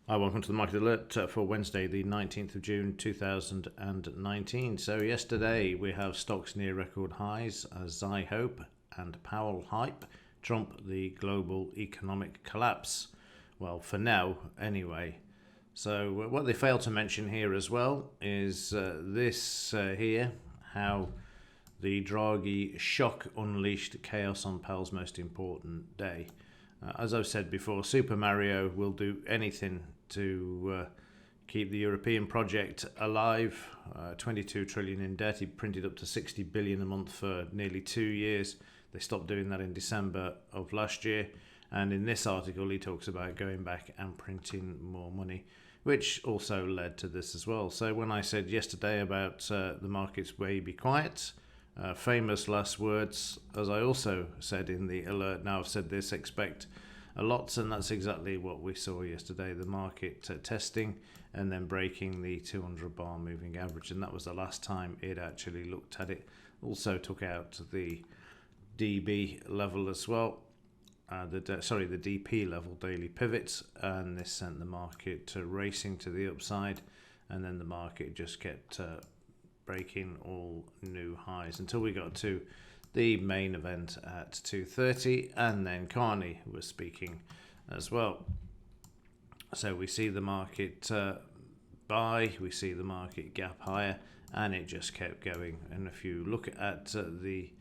Hi, welcome to the Market Alert for Wednesday, the 19th of June 2019. So, yesterday we have stocks near record highs as Zyhope and Powell hype trump the global economic collapse. Well, for now, anyway. So, what they fail to mention here as well is this here how the Draghi shock unleashed chaos on Powell's most important day. As I've said before, Super Mario will do anything to keep the European project alive. 22 trillion in debt. He printed up to 60 billion a month for nearly 2 years. They stopped doing that in December of last year. And in this article, he talks about going back and printing more money, which also led to this as well. So when I said yesterday about the markets may be quiet, famous last words, as I also said in the alert, now I've said this, expect a lot, and that's exactly what we saw yesterday. The market testing and then breaking the 200 bar moving average, and that was the last time it actually looked at it. Also took out the DB level as well, the DP level, daily pivots, and this sent the market racing to the upside, and then the market just kept breaking all new highs until we got to the main event at 2:30, and then Carney was speaking as well. So we see the market buy, we see the market gap higher, and it just kept going. And if you look at the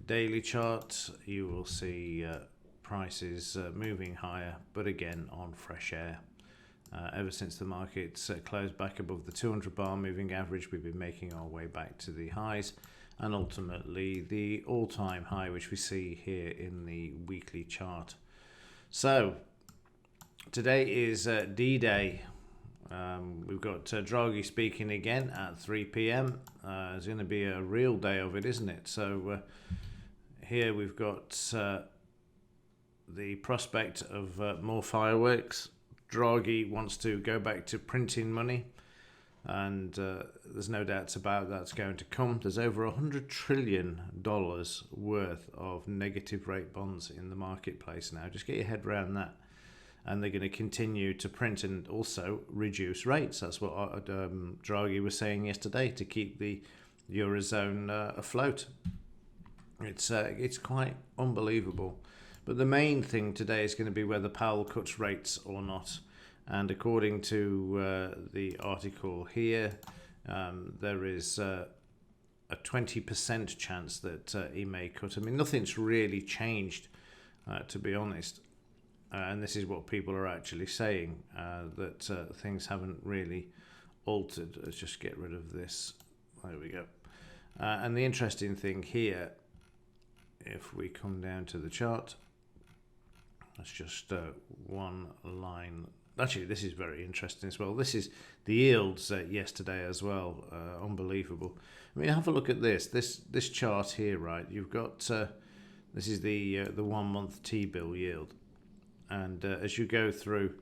daily chart, you will see prices moving higher, but again on fresh air. Ever since the market's closed back above the 200 bar moving average, we've been making our way back to the highs, and ultimately the all-time high, which we see here in the weekly chart. So today is D-Day. We've got Draghi speaking again at 3 p.m. It's going to be a real day of it, isn't it? So here we've got the prospect of more fireworks. Draghi wants to go back to printing money, and there's no doubts about that's going to come. There's over $100 trillion worth of negative rate bonds in the marketplace now. Just get your head around that. And they're going to continue to print and also reduce rates. That's what Draghi was saying yesterday, to keep the Eurozone afloat. It's quite unbelievable. But the main thing today is going to be whether Powell cuts rates or not. And according to the article here, there is a 20% chance that he may cut. I mean, nothing's really changed, to be honest. And this is what people are actually saying, that things haven't really altered. Let's just get rid of this. There we go. And the interesting thing here, if we come down to the chart, that's just one line. Actually, this is very interesting as well. This is the yields yesterday as well. Unbelievable. I mean, have a look at this. This chart here, right? You've got this is the 1 month T-bill yield, and as you go through,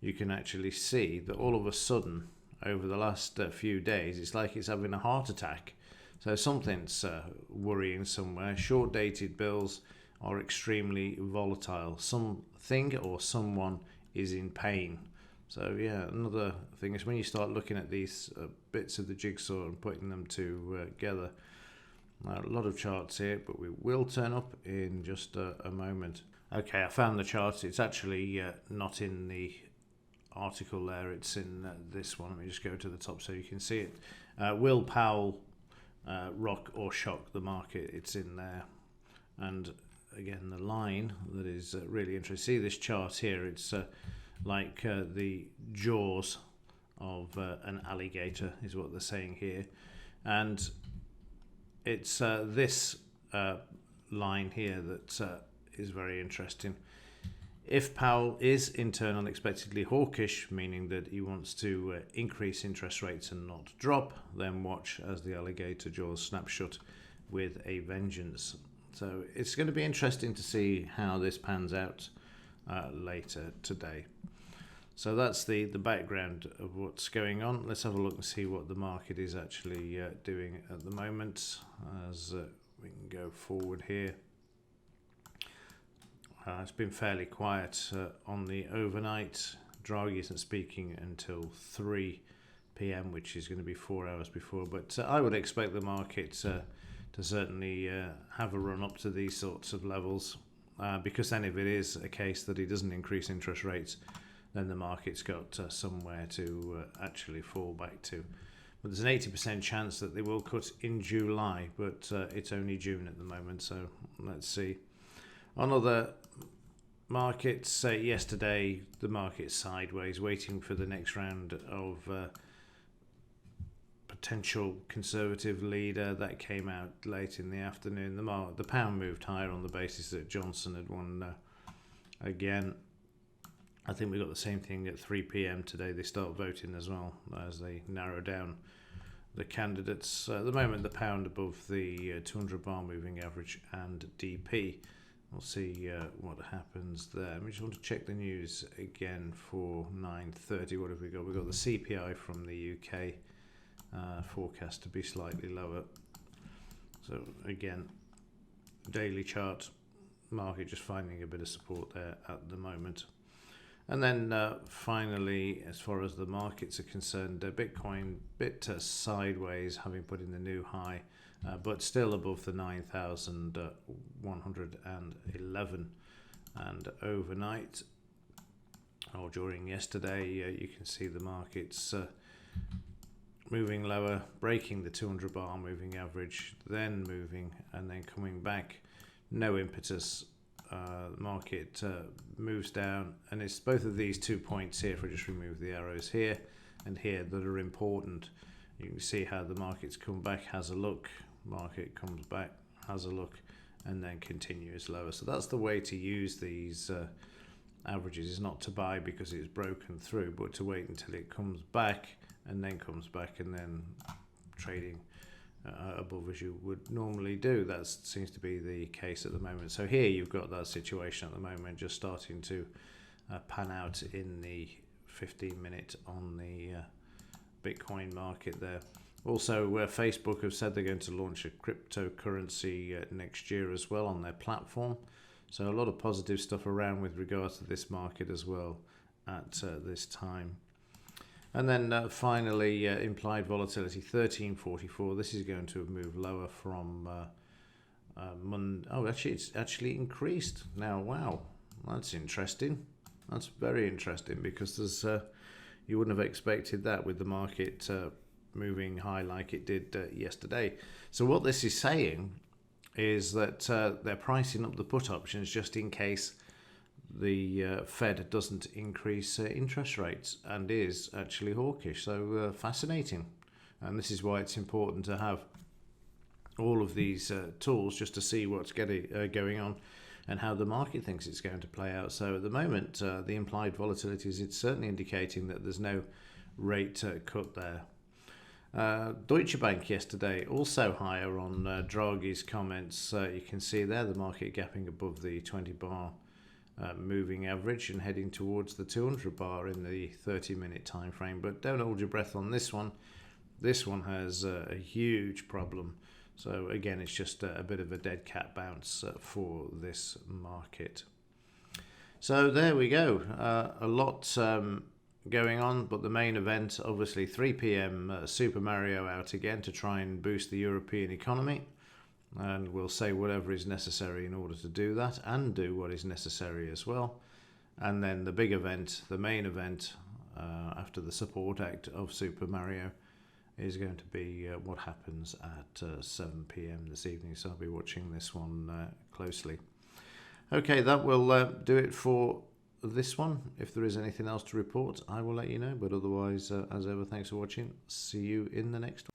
you can actually see that all of a sudden, over the last few days, it's like it's having a heart attack. So something's worrying somewhere. Short-dated bills are extremely volatile. Something or someone is in pain. So yeah, another thing is when you start looking at these bits of the jigsaw and putting them together. A lot of charts here, but we will turn up in just a moment. Okay, I found the chart. It's actually not in the article there. It's in this one. Let me just go to the top so you can see it. Will Powell rock or shock the market? It's in there. And again, the line that is really interesting. See this chart here? It's like the jaws of an alligator is what they're saying here. And it's this line here that is very interesting. If Powell is in turn unexpectedly hawkish, meaning that he wants to increase interest rates and not drop, then watch as the alligator jaws snap shut with a vengeance. So it's going to be interesting to see how this pans out later today. So that's the background of what's going on. Let's have a look and see what the market is actually doing at the moment as we can go forward here. It's been fairly quiet on the overnight. Draghi isn't speaking until 3 p.m, which is going to be 4 hours before. But I would expect the market to certainly have a run up to these sorts of levels, because then if it is a case that he doesn't increase interest rates, then the market's got somewhere to actually fall back to. But there's an 80% chance that they will cut in July, but it's only June at the moment, so let's see. On other markets, yesterday the market's sideways, waiting for the next round of potential Conservative leader. That came out late in the afternoon. The pound moved higher on the basis that Johnson had won again. I think we got the same thing at 3 p.m. today. They start voting as well as they narrow down the candidates. At the moment, the pound above the 200 bar moving average and DP. We'll see what happens there. We just want to check the news again for 9:30. What have we got? We've got the CPI from the UK, forecast to be slightly lower. So again, daily chart, market just finding a bit of support there at the moment. And then finally, as far as the markets are concerned, Bitcoin bit sideways, having put in the new high, but still above the 9,111. And overnight, or during yesterday, you can see the markets moving lower, breaking the 200 bar moving average, then moving and then coming back. No impetus. The market moves down, and it's both of these 2 points here, if I just remove the arrows here and here, that are important. You can see how the market's come back, has a look, market comes back, has a look, and then continues lower. So that's the way to use these averages, is not to buy because it's broken through, but to wait until it comes back and then comes back and then trading above as you would normally do. That seems to be the case at the moment. So here you've got that situation at the moment, just starting to pan out in the 15-minute on the Bitcoin market there. Also, Facebook have said they're going to launch a cryptocurrency next year as well on their platform. So a lot of positive stuff around with regards to this market as well at this time. And then finally, implied volatility 1344. This is going to move lower from Monday. Oh, actually, it's actually increased now. Wow, that's interesting. That's very interesting, because there's you wouldn't have expected that with the market moving high like it did yesterday. So what this is saying is that they're pricing up the put options just in case the Fed doesn't increase interest rates and is actually hawkish. So fascinating. And this is why it's important to have all of these tools just to see what's going on and how the market thinks it's going to play out. So at the moment, the implied volatility is it's certainly indicating that there's no rate cut there. Deutsche Bank yesterday also higher on Draghi's comments. You can see there the market gapping above the 20 bar moving average and heading towards the 200 bar in the 30-minute time frame. But don't hold your breath on this one. This one has a huge problem. So again, it's just a bit of a dead cat bounce for this market. So there we go. A lot going on, but the main event, obviously 3 p.m. Super Mario out again to try and boost the European economy. And we'll say whatever is necessary in order to do that, and do what is necessary as well. And then the big event, the main event, after the support act of Super Mario, is going to be what happens at 7 p.m. this evening. So I'll be watching this one closely. Okay, that will do it for this one. If there is anything else to report, I will let you know. But otherwise, as ever, thanks for watching. See you in the next one.